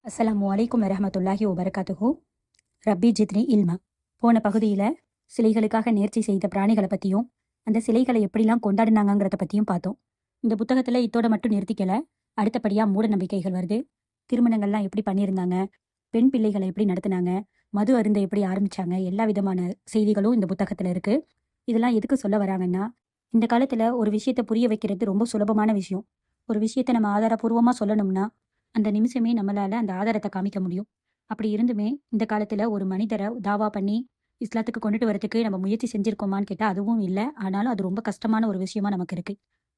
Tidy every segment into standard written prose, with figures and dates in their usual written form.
அஸ்ஸலாமு அலைக்கும் வரஹ்மத்துல்லாஹி வபரகாத்துஹு. ரப்பி ஜித்னி இல்மா. போன பகுதியில் சிலைகளுக்காக நேர்ச்சி செய்த பிராணிகளை பற்றியும் அந்த சிலைகளை எப்படிலாம் கொண்டாடினாங்கிறத பற்றியும் பார்த்தோம். இந்த புத்தகத்தில் இத்தோட மட்டும் நிறுத்திக்கல. அடுத்தபடியாக மூட நம்பிக்கைகள் வருது. திருமணங்கள்லாம் எப்படி பண்ணியிருந்தாங்க, பெண் பிள்ளைகளை எப்படி நடத்தினாங்க, மது அருந்த எப்படி ஆரம்பிச்சாங்க, எல்லா விதமான செய்திகளும் இந்த புத்தகத்தில் இருக்குது. இதெல்லாம் எதுக்கு சொல்ல வராங்கன்னா, இந்த காலத்தில் ஒரு விஷயத்தை புரிய வைக்கிறது ரொம்ப சுலபமான விஷயம். ஒரு விஷயத்தை நம்ம ஆதாரபூர்வமாக சொல்லணும்னா அந்த நிமிஷமே நம்மளால அந்த ஆதாரத்தை காமிக்க முடியும். அப்படி இருந்துமே இந்த காலத்துல ஒரு மனிதரை தாவா பண்ணி இஸ்லாத்துக்கு கொண்டுட்டு வரதுக்கு நம்ம முயற்சி செஞ்சிருக்கோமான்னு கேட்டா அதுவும் இல்லை. ஆனாலும் அது ரொம்ப கஷ்டமான ஒரு விஷயமா நமக்கு இருக்கு.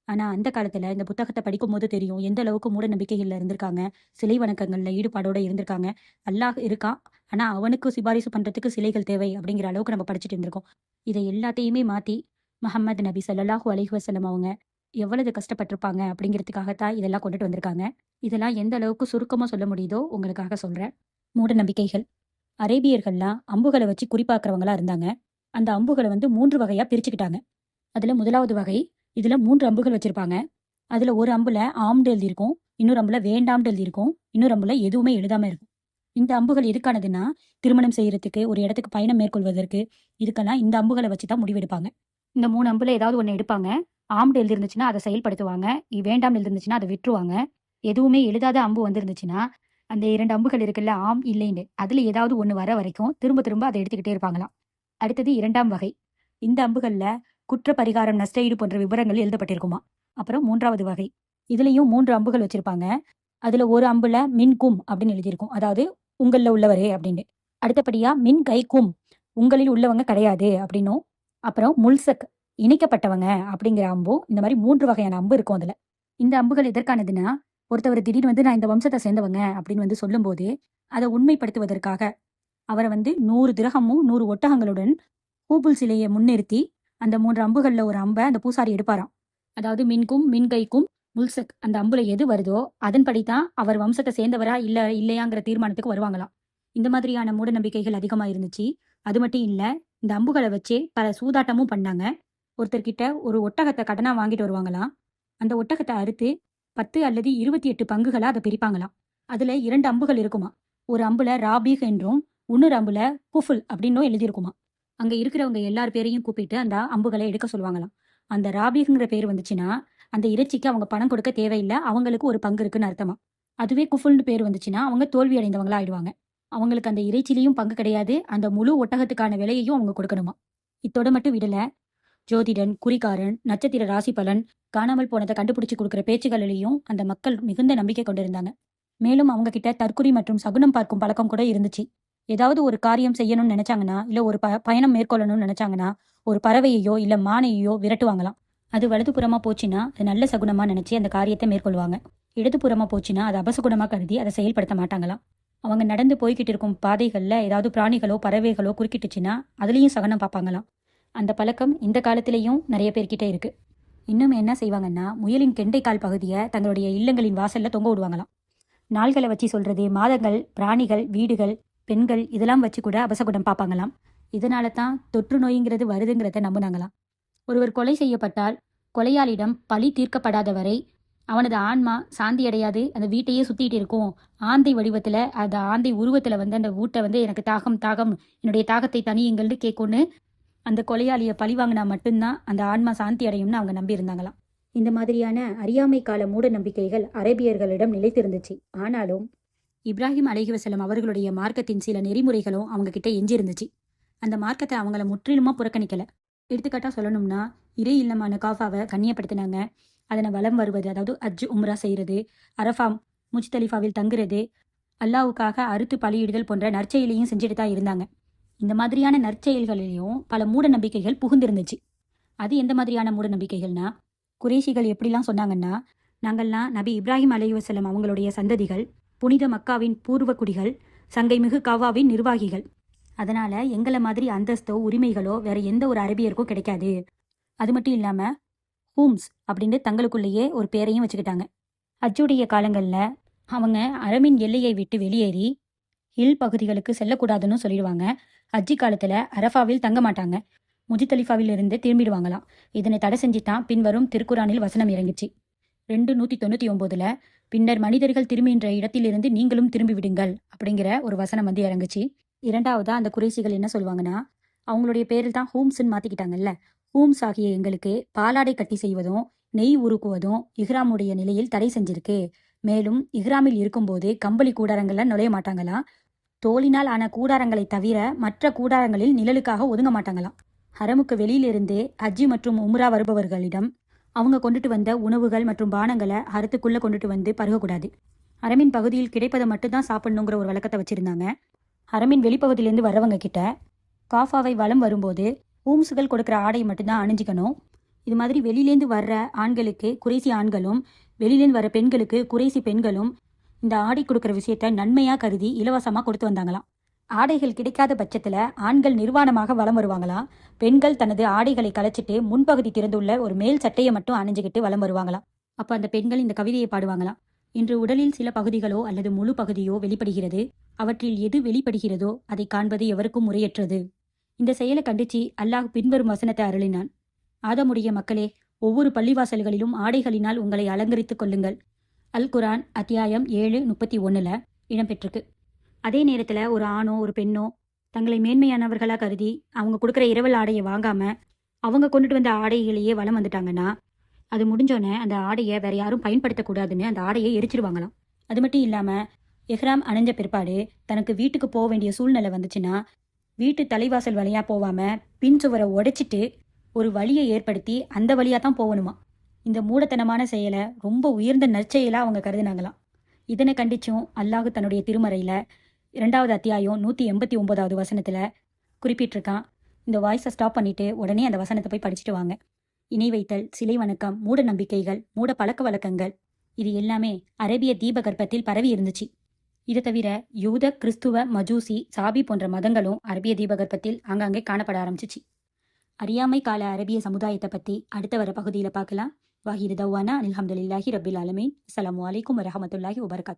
ஆனா அந்த காலத்துல இந்த புத்தகத்தை படிக்கும் போது தெரியும் எந்த அளவுக்கு மூட நம்பிக்கைகள்ல இருந்திருக்காங்க, சிலை வணக்கங்கள்ல ஈடுபாடோட இருந்திருக்காங்க. அல்லாஹ் இருக்கான், ஆனா அவனுக்கு சிபாரிசு பண்றதுக்கு சிலைகள் தேவை அப்படிங்கிற அளவுக்கு நம்ம படிச்சுட்டு இருந்திருக்கோம். இதை எல்லாத்தையுமே மாத்தி முஹம்மது நபி ஸல்லல்லாஹு அலைஹி வஸல்லம் அவங்க எவ்வளவு கஷ்டப்பட்டிருப்பாங்க அப்படிங்கிறதுக்காகத்தான் இதெல்லாம் கொண்டுட்டு வந்திருக்காங்க. இதெல்லாம் எந்த அளவுக்கு சுருக்கமா சொல்ல முடியுதோ உங்களுக்காக சொல்றேன். மூட நம்பிக்கைகள். அரேபியர்கள்லாம் அம்புகளை வச்சு குறிப்பாக்குறவங்களா இருந்தாங்க. அந்த அம்புகளை வந்து 3 வகையா பிரிச்சுக்கிட்டாங்க. அதுல முதலாவது வகை, இதுல 3 அம்புகள் வச்சிருப்பாங்க. அதுல ஒரு அம்புல ஆம்னு எழுதியிருக்கும், இன்னொரு அம்புல வேண்டாம்னு எழுதியிருக்கும், இன்னொரு அம்புல எதுவுமே எழுதாம இருக்கும். இந்த அம்புகள் எதுக்கானதுன்னா, திருமணம் செய்யறதுக்கு, ஒரு இடத்துக்கு பயணம் மேற்கொள்வதற்கு, இதுக்கெல்லாம் இந்த அம்புகளை வச்சு தான் முடிவெடுப்பாங்க. இந்த 3 அம்புல ஏதாவது ஒண்ணு எடுப்பாங்க. ஆம்னு எழுதிருந்துச்சுன்னா அதை செயல்படுத்துவாங்க. வேண்டாம்னு எழுதிருந்துச்சுன்னா அதை விட்டுருவாங்க. எதுவுமே எழுதாத அம்பு வந்திருந்துச்சுன்னா, அந்த 2 அம்புகள் இருக்குல்ல, ஆம், இல்லைன்னு. அதுல ஏதாவது ஒண்ணு வர வரைக்கும் திரும்ப திரும்ப அதை எடுத்துக்கிட்டே இருப்பாங்களாம். அடுத்தது 2ஆம் வகை. இந்த அம்புகள்ல குற்ற பரிகாரம், நஷ்டஈடு போன்ற விவரங்கள் எழுதப்பட்டிருக்குமா. அப்புறம் 3ஆவது வகை. இதுலயும் 3 அம்புகள் வச்சிருப்பாங்க. அதுல ஒரு அம்புல மின்கும் அப்படின்னு எழுதியிருக்கும். அதாவது உங்கள்ல உள்ளவரே அப்படின்னு. அடுத்தபடியா மின் கைக்கும், உங்களில் உள்ளவங்க கிடையாது அப்படின்னும். அப்புறம் முல்சக், இணைக்கப்பட்டவங்க அப்படிங்கிற அம்பும். இந்த மாதிரி 3 வகையான அம்பு இருக்கும் அதுல. இந்த அம்புகள் எதற்கானதுன்னா, ஒருத்தவர் திடீர்னு வந்து நான் இந்த வம்சத்தை சேர்ந்தவங்க அப்படின்னு வந்து சொல்லும்போது அதை உண்மைப்படுத்துவதற்காக அவரை வந்து 100 திரகமும் 100 ஒட்டகங்களுடன் ஹூபுல் சிலையை முன்னிறுத்தி அந்த 3 அம்புகள்ல ஒரு அம்பை அந்த பூசாரி எடுப்பாராம். அதாவது மின்கும் மின்கைக்கும் முல்சக் அந்த அம்புல எது வருதோ அதன்படிதான் அவர் வம்சத்தை சேர்ந்தவரா இல்ல இல்லையாங்கிற தீர்மானத்துக்கு வருவாங்களாம். இந்த மாதிரியான மூட நம்பிக்கைகள் அதிகமா இருந்துச்சு. அது மட்டும் இல்ல, இந்த அம்புகளை வச்சே பல சூதாட்டமும் பண்ணாங்க. ஒருத்தர்கிட்ட ஒரு ஒட்டகத்தை கடனா வாங்கிட்டு வருவாங்களாம். அந்த ஒட்டகத்தை அறுத்து 10 அல்லது 28 பங்குகளா அதை பிரிப்பாங்களாம். அதுல 2 அம்புகள் இருக்குமா. ஒரு அம்புல ராபீக் என்றும் இன்னொரு அம்புல குஃபுல் அப்படின்னும் எழுதியிருக்குமா. அங்க இருக்கிறவங்க எல்லார் பேரையும் கூப்பிட்டு அந்த அம்புகளை எடுக்க சொல்லுவாங்களாம். அந்த ராபீக்ங்கிற பேர் வந்துச்சுன்னா அந்த இறைச்சிக்கு அவங்க பணம் கொடுக்க தேவையில்லை, அவங்களுக்கு ஒரு பங்கு இருக்குன்னு அர்த்தமா. அதுவே குஃபுல்னு பேர் வந்துச்சுன்னா அவங்க தோல்வி அடைந்தவங்களா ஆயிடுவாங்க. அவங்களுக்கு அந்த இறைச்சிலையும் பங்கு கிடையாது, அந்த முழு ஒட்டகத்துக்கான விலையையும் அவங்க கொடுக்கணுமா. இத்தோட மட்டும் விடல, ஜோதிடன், குறிகாரன், நட்சத்திர ராசி பலன், காணாமல் போனதை கண்டுபிடிச்சு கொடுக்குற பேச்சுகளிலையும் அந்த மக்கள் மிகுந்த நம்பிக்கை கொண்டிருந்தாங்க. மேலும் அவங்க கிட்ட தற்குறி மற்றும் சகுனம் பார்க்கும் பழக்கம் கூட இருந்துச்சு. ஏதாவது ஒரு காரியம் செய்யணும்னு நினைச்சாங்கன்னா, இல்ல ஒரு பயணம் மேற்கொள்ளணும்னு நினைச்சாங்கன்னா, ஒரு பறவையையோ இல்ல மானையோ விரட்டுவாங்களாம். அது வலதுபுறமா போச்சுன்னா அது நல்ல சகுனமா நினைச்சு அந்த காரியத்தை மேற்கொள்வாங்க. இடதுபுறமா போச்சுன்னா அது அபசகுணமா கருதி அதை செயல்படுத்த மாட்டாங்களாம். அவங்க நடந்து போய்கிட்டு இருக்கும் பாதைகள்ல ஏதாவது பிராணிகளோ பறவைகளோ குறுக்கிட்டுச்சுன்னா அதுலயும் சகனம் பார்ப்பாங்களாம். அந்த பழக்கம் இந்த காலத்திலையும் நிறைய பேர்கிட்ட இருக்கு. இன்னும் என்ன செய்வாங்கன்னா, முயலின் கெண்டைக்கால் பகுதியை தங்களுடைய இல்லங்களின் வாசல்ல தொங்க விடுவாங்களாம். நாள்களை வச்சு சொல்றது, மாதங்கள், பிராணிகள், வீடுகள், பெண்கள் இதெல்லாம் வச்சு கூட அபசகுடம் பார்ப்பாங்களாம். இதனால தான் தொற்று நோய்ங்கிறது வருதுங்கிறத நம்புனாங்களாம். ஒருவர் கொலை செய்யப்பட்டால் கொலையாளிடம் பழி தீர்க்கப்படாத வரை அவனது ஆன்மா சாந்தி அடையாது, அந்த வீட்டையே சுத்திட்டு இருக்கும். ஆந்தை வடிவத்துல, அந்த ஆந்தை உருவத்துல வந்து அந்த வீட்டை வந்து எனக்கு தாகம் தாகம், என்னுடைய தாகத்தை தனியுங்கள்னு கேட்கும்னு அந்த கொலையாளியை பழி வாங்கினா மட்டும்தான் அந்த ஆன்மா சாந்தி அடையும்னு அவங்க நம்பி இருந்தாங்களாம். இந்த மாதிரியான அறியாமை கால மூட நம்பிக்கைகள் அரேபியர்களிடம் நிலைத்திருந்துச்சு. ஆனாலும் இப்ராஹிம் அலைஹிவஸல்லம் அவர்களுடைய மார்க்கத்தின் சில நெறிமுறைகளும் அவங்க கிட்ட எஞ்சி இருந்துச்சு. அந்த மார்க்கத்தை அவங்கள முற்றிலுமா புறக்கணிக்கல. எடுத்துக்காட்டா சொல்லணும்னா, இறை இல்லமான காஃபாவை கண்ணியப்படுத்தினாங்க. அதனை வலம் வருவது, அதாவது அஜ் உம்ரா செய்யறது, அரஃபாம் முஜ்தலிஃபாவில் தங்குறது, அல்லாவுக்காக அறுத்து பலியிடுதல் போன்ற நற்செயலையும் செஞ்சுட்டு தான் இருந்தாங்க. இந்த மாதிரியான நற்செயல்களிலையும் பல மூட நம்பிக்கைகள் புகுந்திருந்துச்சு. அது எந்த மாதிரியான மூட நம்பிக்கைகள்னா, குறைஷிகள் எப்படிலாம் சொன்னாங்கன்னா, நாங்கள்லாம் நபி இப்ராஹிம் அலைஹிவஸல்லம் அவங்களுடைய சந்ததிகள், புனித மக்காவின் பூர்வ குடிகள், சங்கை மிகு காவாவின் நிர்வாகிகள். அதனால எங்களை மாதிரி அந்தஸ்தோ உரிமைகளோ வேற எந்த ஒரு அரபியருக்கும் கிடைக்காது. அது மட்டும் இல்லாம ஹூம்ஸ் அப்படின்னு தங்களுக்குள்ளேயே ஒரு பேரையும் வச்சுக்கிட்டாங்க. ஹஜ்ஜுடைய காலங்கள்ல அவங்க அரபின் எல்லையை விட்டு வெளியேறி ஹில் பகுதிகளுக்கு செல்லக்கூடாதுன்னு சொல்லிடுவாங்க. ஹஜ்ஜி காலத்துல அரஃபாவில் தங்க மாட்டாங்க. முஜித்தலிஃபாவில் இருந்து திரும்பிடுவாங்களாம். இதனை தடை செஞ்சுதான் பின்வரும் திருக்குரானில் வசனம் இறங்குச்சு. 2:199 பின்னர் மனிதர்கள் திரும்புகின்ற இடத்திலிருந்து நீங்களும் திரும்பி விடுங்கள் அப்படிங்கிற ஒரு வசனம் வந்து இறங்குச்சு. இரண்டாவதா அந்த குறைசிகள் என்ன சொல்லுவாங்கன்னா, அவங்களுடைய பேரில் தான் ஹூம்ஸ்ன்னு மாத்திக்கிட்டாங்கல்ல. ஹூம்ஸ் ஆகிய எங்களுக்கு பாலாடை கட்டி செய்வதும் நெய் உருக்குவதும் இஹ்ராமுடைய நிலையில் தடை செஞ்சிருக்கு. மேலும் இஹ்ராமில் இருக்கும்போது கம்பளி கூடாரங்கள்ல நுழைய மாட்டாங்களாம். தோலினால் ஆன கூடாரங்களை தவிர மற்ற கூடாரங்களில் நிழலுக்காக ஒதுங்க மாட்டாங்களாம். ஹரமுக்கு வெளியிலிருந்து ஹஜ்ஜி மற்றும் உம்ரா வருபவர்களிடம் அவங்க கொண்டுட்டு வந்த உணவுகள் மற்றும் பானங்களை ஹரத்துக்குள்ள கொண்டுட்டு வந்து பருகக்கூடாது. ஹரமின் பகுதியில் கிடைப்பதை மட்டும்தான் சாப்பிடணுங்கிற ஒரு வழக்கத்தை வச்சிருந்தாங்க. ஹரமின் வெளிப்பகுதியிலேருந்து வர்றவங்க கிட்ட காஃபாவை வலம் வரும்போது ஹூம்ஸுகள் கொடுக்குற ஆடையை மட்டும்தான் அணிஞ்சிக்கணும். இது மாதிரி வெளியிலேருந்து வர்ற ஆண்களுக்கு குறைசி ஆண்களும் வெளியிலேருந்து வர பெண்களுக்கு குறைசி பெண்களும் இந்த ஆடை கொடுக்குற விஷயத்த நன்மையாக கருதி இலவசமாக கொடுத்து வந்தாங்களாம். ஆடைகள் கிடைக்காத பட்சத்தில் ஆண்கள் நிர்வாணமாக வலம் வருவாங்களாம். பெண்கள் தனது ஆடைகளை கலைச்சிட்டு முன்பகுதி திறந்துள்ள ஒரு மேல் சட்டையை மட்டும் அணிஞ்சுக்கிட்டு வலம் வருவாங்களாம். அப்போ அந்த பெண்கள் இந்த கவிதையை பாடுவாங்களாம். இன்று உடலில் சில பகுதிகளோ அல்லது முழு பகுதியோ வெளிப்படுகிறது. அவற்றில் எது வெளிப்படுகிறதோ அதை காண்பது எவருக்கும் முறையற்றது. இந்த செயலை கண்டிச்சு அல்லாஹ் பின்வரும் வசனத்தை அருளினான். ஆதமுடைய மக்களே, ஒவ்வொரு பள்ளிவாசல்களிலும் ஆடைகளினால் உங்களை அலங்கரித்துக் கொள்ளுங்கள். அல் குரான் அத்தியாயம் 7:31 இடம்பெற்றிருக்கு. அதே நேரத்தில் ஒரு ஆணோ ஒரு பெண்ணோ தங்களை மேன்மையானவர்களாக கருதி அவங்க கொடுக்குற இரவல் ஆடையை வாங்காம அவங்க கொண்டுட்டு வந்த ஆடைகளையே வலம் வந்துட்டாங்கன்னா, அது முடிஞ்சோன்னே அந்த ஆடையை வேற யாரும் பயன்படுத்தக்கூடாதுன்னு அந்த ஆடையை எரிச்சிருவாங்களாம். அது மட்டும் இல்லாமல் எஹ்ராம் அணிஞ்ச பிற்பாடு தனக்கு வீட்டுக்கு போக வேண்டிய சூழ்நிலை வந்துச்சுன்னா வீட்டு தலைவாசல் வழியாக போகாமல் பின் சுவரை உடைச்சிட்டு ஒரு வழியை ஏற்படுத்தி அந்த வழியாக தான் போகணுமா. இந்த மூடத்தனமான செயலை ரொம்ப உயர்ந்த நற்செயலாக அவங்க கருதினாங்களாம். இதனை கண்டிச்சும் அல்லாஹ் தன்னுடைய திருமறையில் 2வது அத்தியாயம் 189வது வசனத்தில் குறிப்பிட்டிருக்கான். இந்த வாய்ஸை ஸ்டாப் பண்ணிட்டு உடனே அந்த வசனத்தை போய் படிச்சுட்டு வாங்க. இணை வைத்தல், சிலை வணக்கம், மூட நம்பிக்கைகள், மூட பழக்க வழக்கங்கள் இது எல்லாமே அரேபிய தீபகற்பத்தில் பரவி இருந்துச்சு. இது தவிர யூத, கிறிஸ்துவ, மஜூசி, சாபி போன்ற மதங்களும் அரபிய தீபகற்பத்தில் ஆங்காங்கே காணப்பட ஆரம்பிச்சிச்சு. அறியாமை கால அரபிய சமுதாயத்தை பற்றி அடுத்த வர பகுதியில் பார்க்கலாம். வாஹிர் தவானா அல்ஹம்துலில்லாஹி ரபில் ஆலமீன். அஸ்ஸலாமு அலைக்கும் வரஹமத்துல்லாஹி வபரகாத்துஹு.